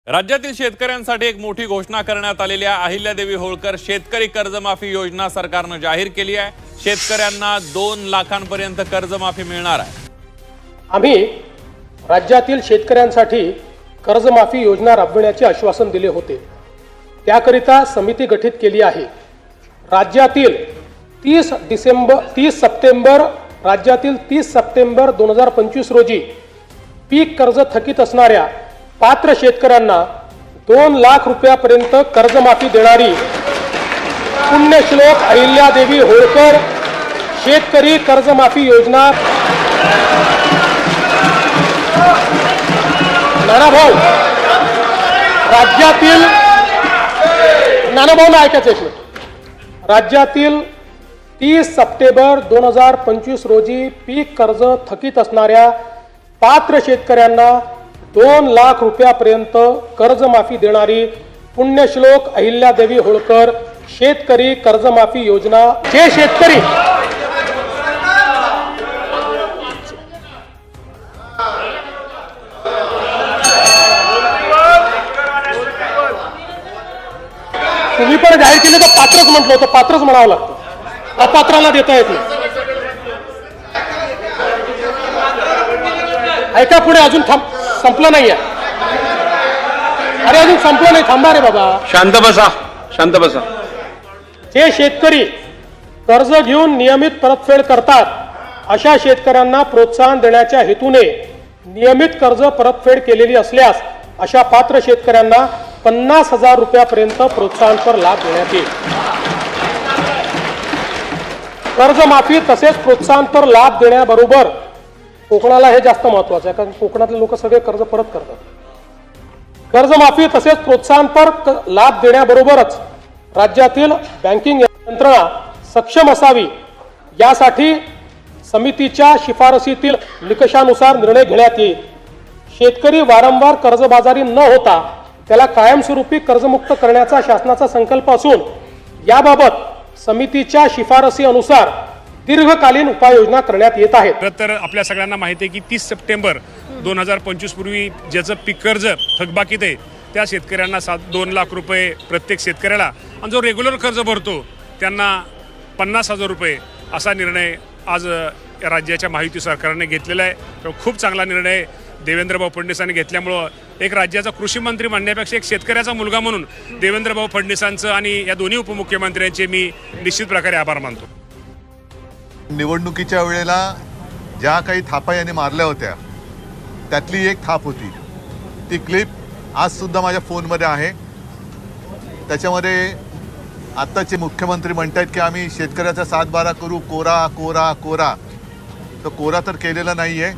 राज्यातील शेतकऱ्यांसाठी एक मोठी घोषणा करण्यात आलेली आहे। अहिल्यादेवी होळकर शेतकरी कर्जमाफी योजना सरकारने जाहीर केली आहे। शेतकऱ्यांना 2 लाखांपर्यंत कर्जमाफी मिळणार आहे। आम्ही राज्यातील शेतकऱ्यांसाठी कर्जमाफी योजना राबविण्याचे आश्वासन दिले होते। त्याकरिता समिती गठीत केली आहे। राज्यातील 30 सप्टेंबर 2025 रोजी पीक कर्ज थकीत असणाऱ्या पात्र शेतकऱ्यांना 2 लाख रुपयापर्यंत कर्जमाफी देणारी पुण्यश्लोक अहिल्यादेवी होळकर शेतकरी कर्जमाफी योजना नानाभाऊ राज्यातील राज्यातील 30 सप्टेंबर 2025 रोजी पीक कर्ज थकीत असणाऱ्या पात्र शेतकऱ्यांना 2 लाख रुपयापर्यंत कर्जमाफी देणारी पुण्यश्लोक अहिल्यादेवी होळकर शेतकरी कर्जमाफी योजना जे शेतकरी तुम्ही पण जाहीर केले तर पात्रच म्हटलं होतं, पात्रच म्हणावं लागतं, अपात्राला देता येत नाही। ऐका पुढे अजून संपलं नाहीये। अरे अजून संपलं नाही, थांबा रे बाबा, शांत बसा, शांत बसा। जे शेतकरी कर्ज घेऊन नियमित परतफेड करतात अशा शेतकऱ्यांना प्रोत्साहन देण्याच्या हेतूने नियमित कर्ज परतफेड केलेली असल्यास अशा पात्र शेतकऱ्यांना 50,000 रुपयापर्यंत प्रोत्साहनपर लाभ देण्यात येईल। कर्जमाफी तसेच प्रोत्साहनपर लाभ देण्याबरोबर कोकणाला हे जास्त महत्त्वाचं आहे, कारण कोकणातले लोक सगळे कर्ज परत करतात। कर्जमाफी तसेच प्रोत्साहनपर लाभ देण्याबरोबरच राज्यातील बँकिंग यंत्रणा सक्षम असावी यासाठी समितीच्या शिफारसीतील निकषानुसार निर्णय घेण्यात येईल। शेतकरी वारंवार कर्जबाजारी न होता त्याला कायमस्वरूपी कर्जमुक्त करण्याचा शासनाचा संकल्प असून याबाबत समितीच्या शिफारसी अनुसार दीर्घकालीन उपाययोजना करण्यात येत आहेत। तर आपल्या सगळ्यांना माहिती आहे की 30 सप्टेंबर 2025 पूर्वी ज्याचं पीक कर्ज थकबाकीत आहे त्या शेतकऱ्यांना 2 लाख रुपये प्रत्येक शेतकऱ्याला, आणि जो रेग्युलर कर्ज भरतो त्यांना 50,000 रुपये असा निर्णय आज राज्याच्या महायुती सरकारने घेतलेला आहे। खूप चांगला निर्णय देवेंद्रभाऊ फडणवीसांनी घेतल्यामुळं एक राज्याचा कृषी मंत्री म्हणण्यापेक्षा एक शेतकऱ्याचा मुलगा म्हणून देवेंद्रभाऊ फडणवीसांचं आणि या दोन्ही उपमुख्यमंत्र्यांचे मी निश्चित प्रकारे आभार मानतो। निवडणुकीच्या वेळेला ज्या काही थापा यांनी मारल्या होत्या त्यातली एक थाप होती, ती क्लिप आज सुद्धा माझ्या फोनमध्ये आहे। त्याच्यामध्ये आत्ताचे मुख्यमंत्री म्हणतात की आम्ही शेतकऱ्याचा 7-12 करू, कोरा कोरा कोरा। तर कोरा तर केलेला नाही आहे,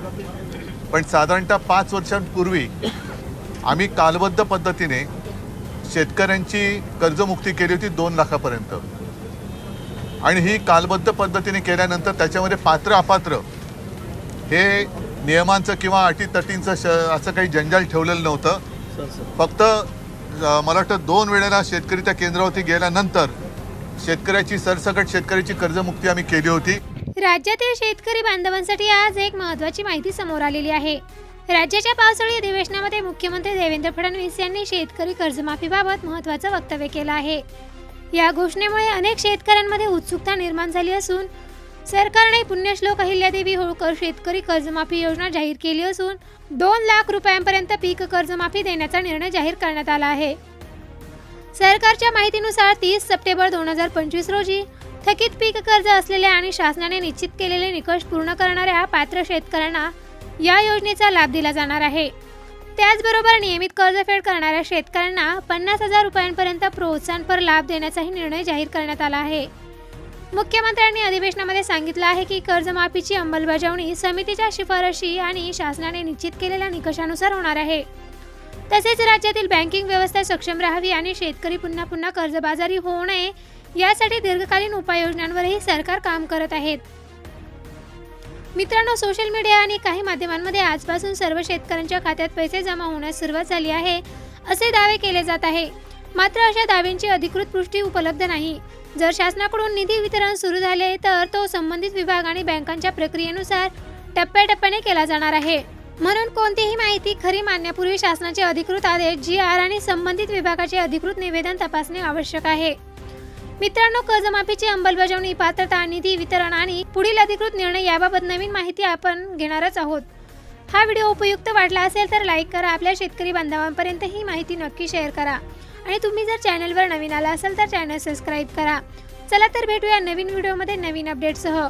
पण साधारणतः 5 वर्षांपूर्वी आम्ही कालबद्ध पद्धतीने शेतकऱ्यांची कर्जमुक्ती केली होती 2 लाखापर्यंत, आणि ही कालबद्ध पद्धतीने केल्यानंतर त्याच्यामध्ये पात्र अपात्र हे नियमांचं किंवा अटीतटींचं असं काही जंजाल ठेवलेलं नव्हतं। फक्त मला वाटतं 2 वेळेला शेतकरी त्या केंद्रावरती गेल्यानंतर शेतकऱ्याची सरसकट शेतकऱ्याची कर्जमुक्ती आम्ही केली होती। राज्यातील शेतकरी बांधवांसाठी आज एक महत्त्वाची माहिती समोर आलेली आहे। राज्याच्या पावसाळी अधिवेशनामध्ये मुख्यमंत्री देवेंद्र फडणवीस यांनी शेतकरी कर्जमाफीबाबत महत्त्वाचं वक्तव्य केलं आहे। या घोषणेमुळे अनेक शेतकऱ्यांमध्ये उत्सुकता निर्माण झाली असून सरकारने पुण्यश्लोक अहिल्यादेवी होळकर शेतकरी कर्जमाफी योजना जाहीर केली असून 2 लाख रुपयांपर्यंत पीक कर्जमाफी देण्याचा निर्णय जाहीर करण्यात आला आहे। सरकारच्या माहितीनुसार 30 सप्टेंबर 2025 रोजी थकीत पीक कर्ज असलेल्या आणि शासनाने निश्चित केलेले निकष पूर्ण करणाऱ्या पात्र शेतकऱ्यांना या योजनेचा लाभ दिला जाणार आहे। त्याचबरोबर नियमित कर्जफेड करणाऱ्या शेतकऱ्यांना 50,000 रुपयांपर्यंत प्रोत्साहनपर लाभ देण्याचाही निर्णय जाहीर करण्यात आला आहे। मुख्यमंत्र्यांनी अधिवेशनामध्ये सांगितलं आहे की कर्जमाफीची अंमलबजावणी समितीच्या शिफारशी आणि शासनाने निश्चित केलेल्या निकषानुसार होणार आहे। तसेच राज्यातील बँकिंग व्यवस्था सक्षम राहावी आणि शेतकरी पुन्हा कर्जबाजारी होऊ नये यासाठी दीर्घकालीन उपाययोजनांवरही सरकार काम करत आहेत। मित्रांनो, सोशल मीडिया आणि काही माध्यमांमध्ये आजपासून सर्व शेतकऱ्यांच्या खात्यात पैसे जमा होण्यास सुरुवात झाली आहे असे दावे केले जात आहे। मात्र अशा दाव्यांची अधिकृत पुष्टी उपलब्ध नाही। जर शासनाकडून निधी वितरण सुरू झाले तर तो संबंधित विभाग आणि बँकांच्या प्रक्रियेनुसार टप्प्याटप्प्याने केला जाणार आहे। म्हणून कोणतीही माहिती खरी मानण्यापूर्वी शासनाचे अधिकृत आदेश, GR आणि संबंधित विभागाचे अधिकृत निवेदन तपासणे आवश्यक आहे. मित्रांनो, कर्जमाफीची अंमलबजावणी, पात्रता, निधी वितरण आणि पुढील अधिकृत निर्णय याबाबत नवीन माहिती आपण घेणारच आहोत. हा व्हिडिओ उपयुक्त वाटला असेल तर लाईक करा. आपल्या शेतकरी बांधवांपर्यंत ही माहिती नक्की शेअर करा आणि तुम्ही जर चॅनलवर नवीन आला असाल तर चॅनल सबस्क्राईब करा. चला तर भेटूया नवीन व्हिडिओमध्ये नवीन अपडेटसह.